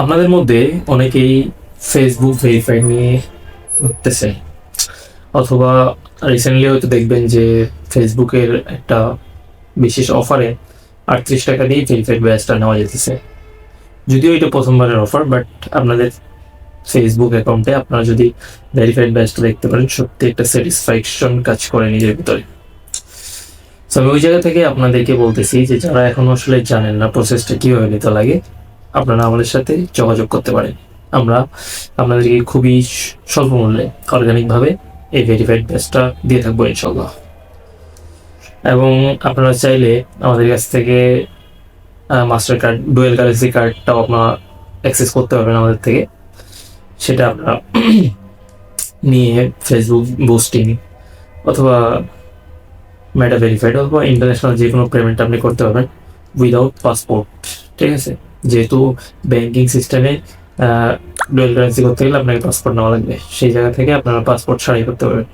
আপনাদের মধ্যে অনেকেই ফেসবুক ভেরিফাই নিয়ে ভাবতেছে, অথবা রিসেন্টলি হয়তো দেখবেন যে ফেসবুকের একটা বিশেষ অফারে 38 টাকা দিয়ে ভেরিফাইড ব্যাচটা নেওয়া যেতেছে। যদিও এটা প্রথমবারের অফার, বাট আপনাদের ফেসবুক অ্যাকাউন্টে আপনারা যদি ভেরিফাইড ব্যাচটা দেখতে পারেন, সত্যি একটা স্যাটিসফ্যাকশন কাজ করে নিজের ভিতরে। তো আমি ওই জায়গা থেকে আপনাদেরকে বলতেছি যে যারা এখনো আসলে জানেন না প্রসেসটা কীভাবে নিতে লাগে, আপনারা আমাদের সাথে যোগাযোগ করতে পারেন। আমরা আপনাদেরকে খুবই স্বল্প মূল্যে অর্গানিকভাবে এই ভেরিফাইড ব্যাচটা দিয়ে থাকবো ইনশাল্লাহ। এবং আপনারা চাইলে আমাদের কাছ থেকে মাস্টার কার্ড, ডুয়েল কারেন্সি কার্ডটাও আপনারা অ্যাক্সেস করতে পারবেন আমাদের থেকে। সেটা আপনারা নিয়ে ফেসবুক বুস্টিং অথবা মেটা ভেরিফাইড অথবা ইন্টারন্যাশনাল যে কোনো পেমেন্ট আপনি করতে পারবেন উইদাউট পাসপোর্ট। ঠিক আছে, যেহেতু ব্যাংকিং সিস্টেমে ডুয়েল কারেন্সি করতে গেলে আপনাকে পাসপোর্ট নেওয়া লাগবে, সেই জায়গা থেকে আপনারা পাসপোর্ট ছাড়াই করতে পারবেন।